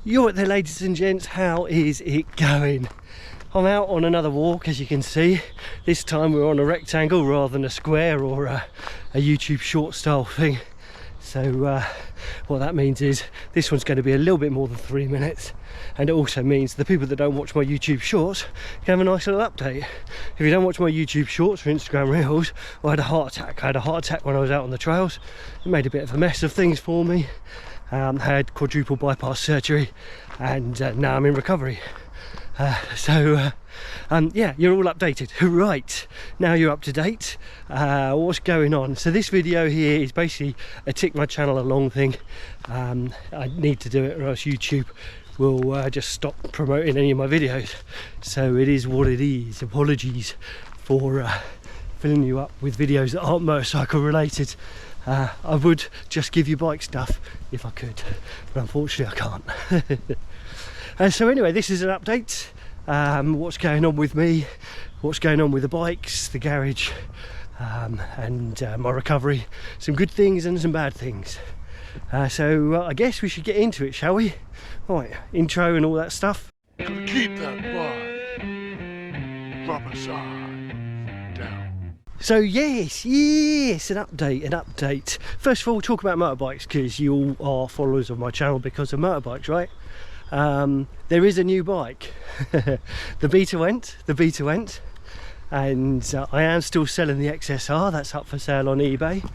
You're right there, ladies and gents, how is it going? I'm out on another walk, as you can see. This time we're on a rectangle rather than a square or a YouTube short style thing. So what that means is this one's going to be a little bit more than 3 minutes, and it also means the people that don't watch my YouTube shorts can have a nice little update. If you don't watch my YouTube shorts or Instagram reels, I had a heart attack. I had a heart attack when I was out on the trails. It made a bit of a mess of things for me. Had quadruple bypass surgery, and now I'm in recovery. Yeah, you're all updated. Right, now you're up to date. What's going on? So this video here is basically a tick my channel along thing. I need to do it or else YouTube will just stop promoting any of my videos. So it is what it is. Apologies for filling you up with videos that aren't motorcycle related. I would just give you bike stuff if I could, but unfortunately I can't. So anyway, this is an update. What's going on with me, what's going on with the bikes, the garage, and my recovery. Some good things and some bad things. So I guess we should get into it, shall we? Right, intro and all that stuff. Keep that bike proper side down. So yes, an update. First of all, we'll talk about motorbikes, because you all are followers of my channel because of motorbikes, right? There is a new bike. the beta went, and I am still selling the XSR. That's up for sale on eBay.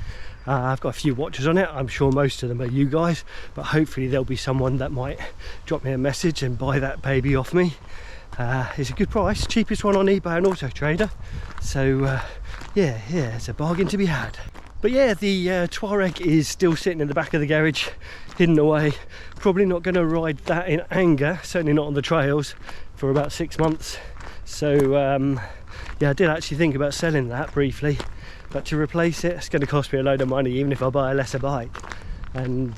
I've got a few watchers on it. I'm sure most of them are you guys, but hopefully there'll be someone that might drop me a message and buy that baby off me. It's a good price, cheapest one on eBay and Auto Trader. So yeah, it's a bargain to be had. But yeah, the Tuareg is still sitting in the back of the garage, hidden away. Probably not going to ride that in anger, certainly not on the trails, for about 6 months. So yeah, I did actually think about selling that briefly, but to replace it, it's going to cost me a load of money, even if I buy a lesser bike. And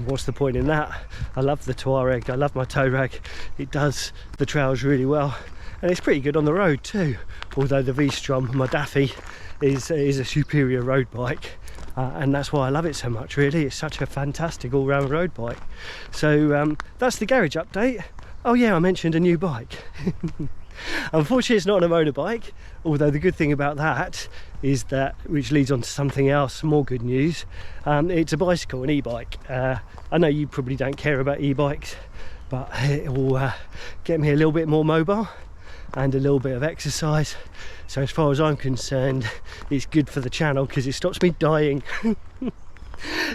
what's the point in that? I love the Tuareg, I love my tow rag. It does the trails really well, and it's pretty good on the road too. Although the V-Strom, my Daffy, is a superior road bike, and that's why I love it so much, really. It's such a fantastic all-round road bike. So that's the garage update. Oh yeah, I mentioned a new bike. Unfortunately it's not a motorbike, although the good thing about that is that, which leads on to something else, more good news, it's a bicycle, an e-bike. I know you probably don't care about e-bikes, but it will get me a little bit more mobile and a little bit of exercise. So as far as I'm concerned, it's good for the channel because it stops me dying.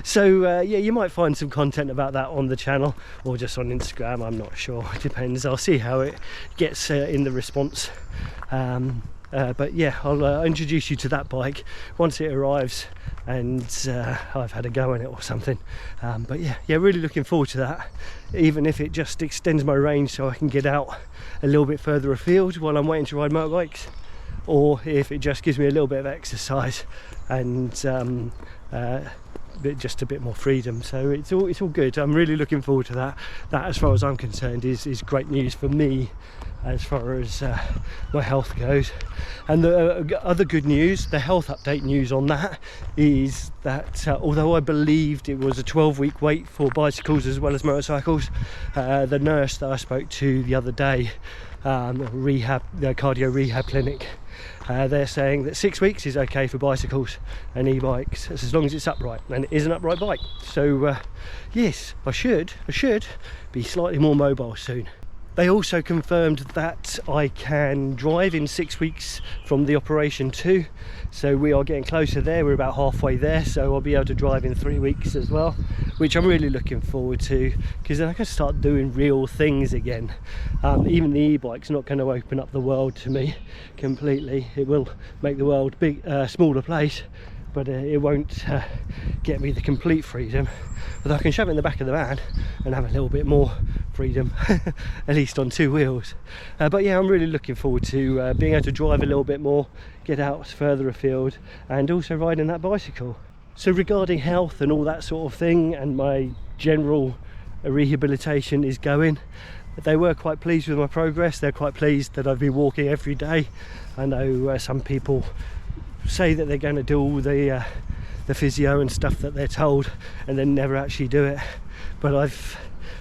So yeah, you might find some content about that on the channel or just on Instagram, I'm not sure, it depends. I'll see how it gets in the response. But yeah, I'll introduce you to that bike once it arrives and I've had a go in it or something. But yeah, really looking forward to that, even if it just extends my range so I can get out a little bit further afield while I'm waiting to ride motorbikes, or if it just gives me a little bit of exercise and just a bit more freedom. So it's all good. I'm really looking forward to that. That, as far as I'm concerned, is great news for me as far as my health goes. And the other good news, the health update news on that, is that although I believed it was a 12-week wait for bicycles as well as motorcycles, the nurse that I spoke to the other day, the cardio rehab clinic, they're saying that 6 weeks is okay for bicycles and e-bikes, as long as it's upright, and it is an upright bike. So yes, I should be slightly more mobile soon. They also confirmed that I can drive in 6 weeks from the operation too, so we are getting closer there. We're about halfway there, so I'll be able to drive in 3 weeks as well, which I'm really looking forward to, because then I can start doing real things again. Even the e-bike's not going to open up the world to me completely. It will make the world smaller place, but it won't get me the complete freedom. Although I can shove it in the back of the van and have a little bit more freedom, at least on 2 wheels. But yeah, I'm really looking forward to being able to drive a little bit more, get out further afield, and also riding that bicycle. So regarding health and all that sort of thing, and my general rehabilitation is going, they were quite pleased with my progress. They're quite pleased that I've been walking every day. I know some people say that they're going to do all the physio and stuff that they're told and then never actually do it, but I've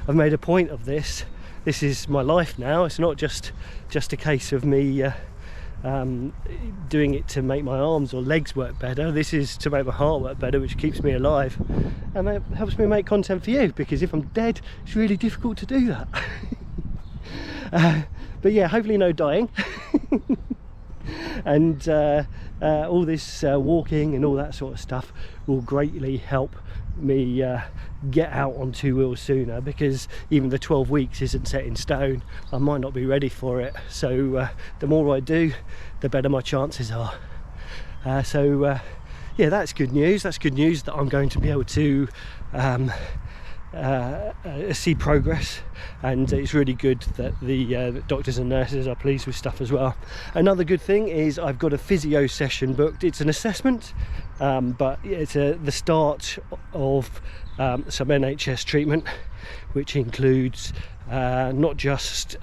I've made a point of this. This is my life now. It's not just a case of me doing it to make my arms or legs work better. This is to make my heart work better, which keeps me alive, and that helps me make content for you, because if I'm dead, it's really difficult to do that. But yeah, hopefully no dying. And all this walking and all that sort of stuff will greatly help me get out on 2 wheels sooner, because even the 12 weeks isn't set in stone. I might not be ready for it, so the more I do, the better my chances are. Yeah, that's good news. That's good news that I'm going to be able to see progress, and it's really good that the doctors and nurses are pleased with stuff as well. Another good thing is I've got a physio session booked. It's an assessment, but it's the start of some NHS treatment, which includes not just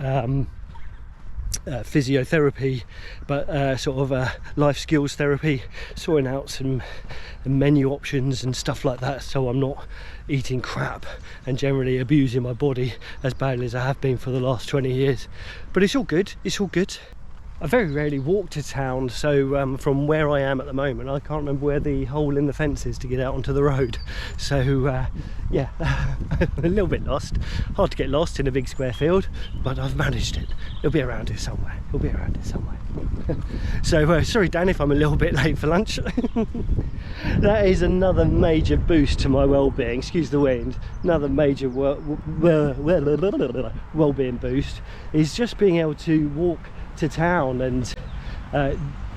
physiotherapy, but sort of life skills therapy, sorting out some menu options and stuff like that, so I'm not eating crap and generally abusing my body as badly as I have been for the last 20 years. But it's all good, it's all good. I very rarely walk to town, so from where I am at the moment, I can't remember where the hole in the fence is to get out onto the road. So yeah, a little bit lost. Hard to get lost in a big square field, but I've managed it. It'll be around here somewhere. It'll be around here somewhere. So sorry Dan if I'm a little bit late for lunch. That is another major boost to my well-being. Excuse the wind. Another major well-being boost is just being able to walk to town, and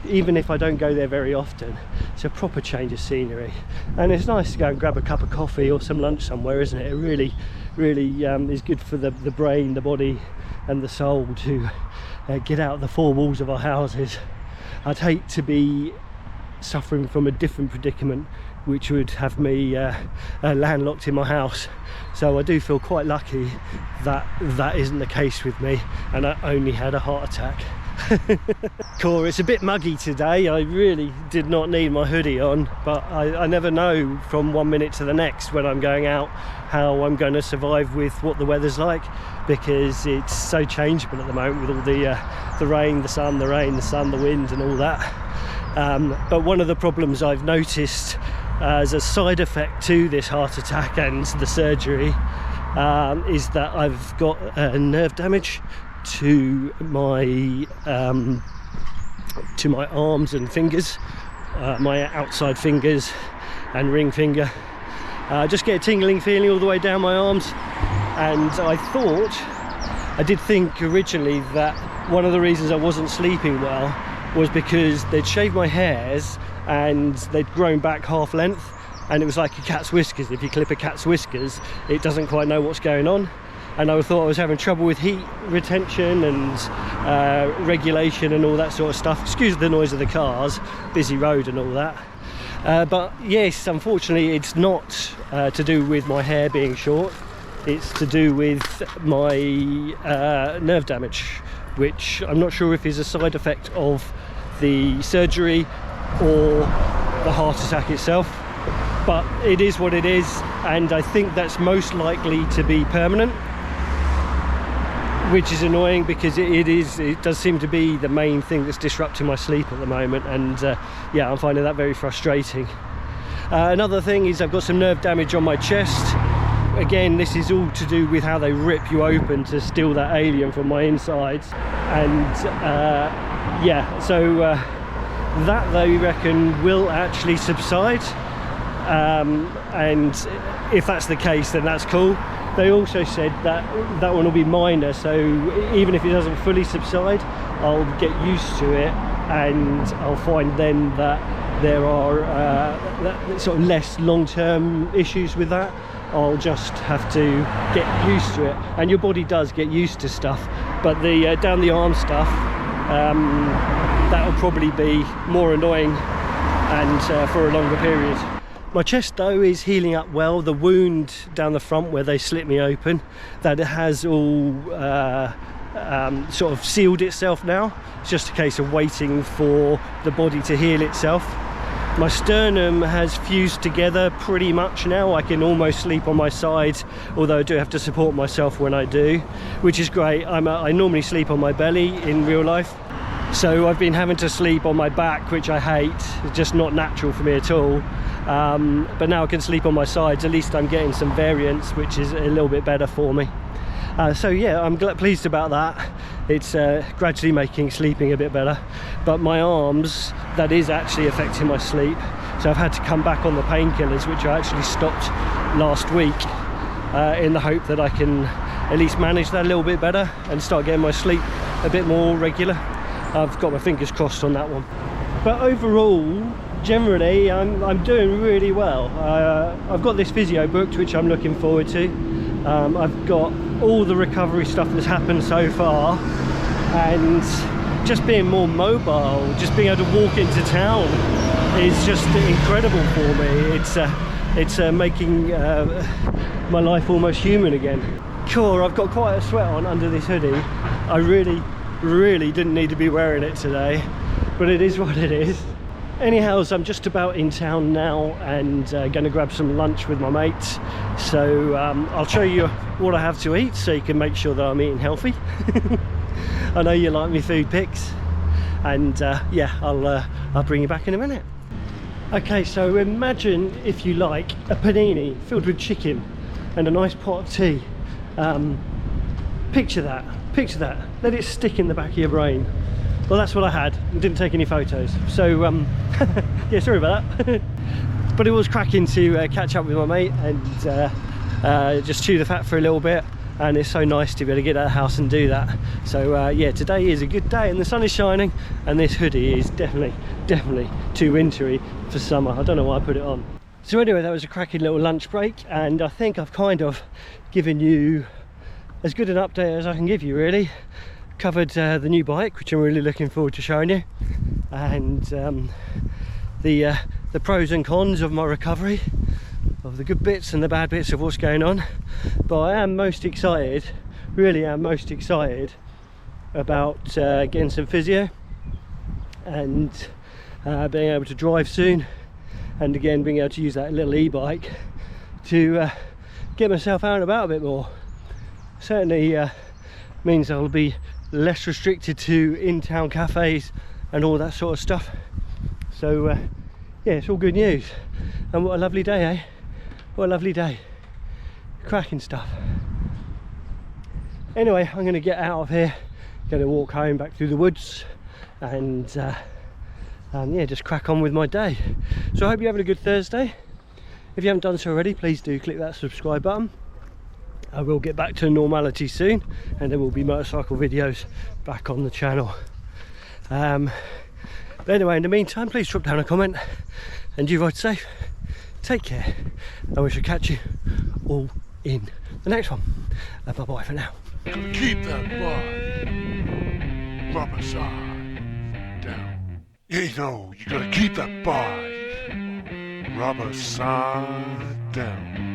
even if I don't go there very often, it's a proper change of scenery, and it's nice to go and grab a cup of coffee or some lunch somewhere, isn't it? It really is good for the brain, the body and the soul to get out of the four walls of our houses. I'd hate to be suffering from a different predicament, which would have me landlocked in my house. So I do feel quite lucky that that isn't the case with me, and I only had a heart attack. Cool, it's a bit muggy today. I really did not need my hoodie on, but I never know from 1 minute to the next when I'm going out how I'm going to survive with what the weather's like, because it's so changeable at the moment with all the rain, the sun, the rain, the sun, the wind and all that. But one of the problems I've noticed as a side effect to this heart attack and the surgery is that I've got nerve damage to my arms and fingers, my outside fingers and ring finger. I just get a tingling feeling all the way down my arms, and I did think originally that one of the reasons I wasn't sleeping well was because they'd shaved my hairs and they'd grown back half length, and it was like a cat's whiskers. If you clip a cat's whiskers, it doesn't quite know what's going on, and I thought I was having trouble with heat retention and regulation and all that sort of stuff. Excuse the noise of the cars, busy road and all that. But yes, unfortunately it's not to do with my hair being short, it's to do with my nerve damage, which I'm not sure if is a side effect of the surgery or the heart attack itself, but it is what it is, and I think that's most likely to be permanent, which is annoying because it does seem to be the main thing that's disrupting my sleep at the moment, and yeah, I'm finding that very frustrating. Another thing is I've got some nerve damage on my chest. Again, this is all to do with how they rip you open to steal that alien from my insides, and yeah, so that they reckon will actually subside, and if that's the case, then that's cool. They also said that that one will be minor, so even if it doesn't fully subside, I'll get used to it, and I'll find then that there are sort of less long-term issues with that. I'll just have to get used to it, and your body does get used to stuff, but the down the arm stuff, that'll probably be more annoying and for a longer period. My chest though is healing up well. The wound down the front where they slit me open, that it has all sort of sealed itself now. It's just a case of waiting for the body to heal itself. My sternum has fused together pretty much now. I can almost sleep on my side, although I do have to support myself when I do, which is great. I normally sleep on my belly in real life, so I've been having to sleep on my back, which I hate. It's just not natural for me at all. But now I can sleep on my sides. At least I'm getting some variance, which is a little bit better for me. So yeah, I'm pleased about that. It's gradually making sleeping a bit better, but my arms, that is actually affecting my sleep, so I've had to come back on the painkillers, which I actually stopped last week, in the hope that I can at least manage that a little bit better and start getting my sleep a bit more regular. I've got my fingers crossed on that one. But overall, generally I'm doing really well. I've got this physio booked, which I'm looking forward to. I've got all the recovery stuff that's happened so far, and just being more mobile, just being able to walk into town is just incredible for me. It's making my life almost human again. Cool, I've got quite a sweat on under this hoodie. I really didn't need to be wearing it today, but it is what it is. Anyhow, so I'm just about in town now and going to grab some lunch with my mates. So I'll show you what I have to eat so you can make sure that I'm eating healthy. I know you like me food pics, and yeah, I'll bring you back in a minute. Okay, so imagine, if you like, a panini filled with chicken and a nice pot of tea. Picture that, let it stick in the back of your brain. Well, that's what I had. I didn't take any photos, so yeah, sorry about that. But it was cracking to catch up with my mate and just chew the fat for a little bit, and it's so nice to be able to get out of the house and do that. So yeah, today is a good day and the sun is shining, and this hoodie is definitely too wintry for summer. I don't know why I put it on. So anyway, that was a cracking little lunch break, and I think I've kind of given you as good an update as I can give you, really. Covered the new bike, which I'm really looking forward to showing you, and the pros and cons of my recovery, of the good bits and the bad bits of what's going on. But I am most excited, really am most excited about getting some physio and being able to drive soon, and again being able to use that little e-bike to get myself out and about a bit more. Certainly means I'll be less restricted to in-town cafes and all that sort of stuff. So yeah, it's all good news, and what a lovely day, eh? What a lovely day. Cracking stuff. Anyway, I'm going to get out of here, going to walk home back through the woods, and yeah, just crack on with my day. So I hope you're having a good Thursday. If you haven't done so already, please do click that subscribe button. I will get back to normality soon, and there will be motorcycle videos back on the channel. But anyway, in the meantime, please drop down a comment, and you ride safe, take care, and we shall catch you all in the next one. Bye bye for now. Keep that bike. Rubber side down. You know, you gotta keep that bike. Rubber side down.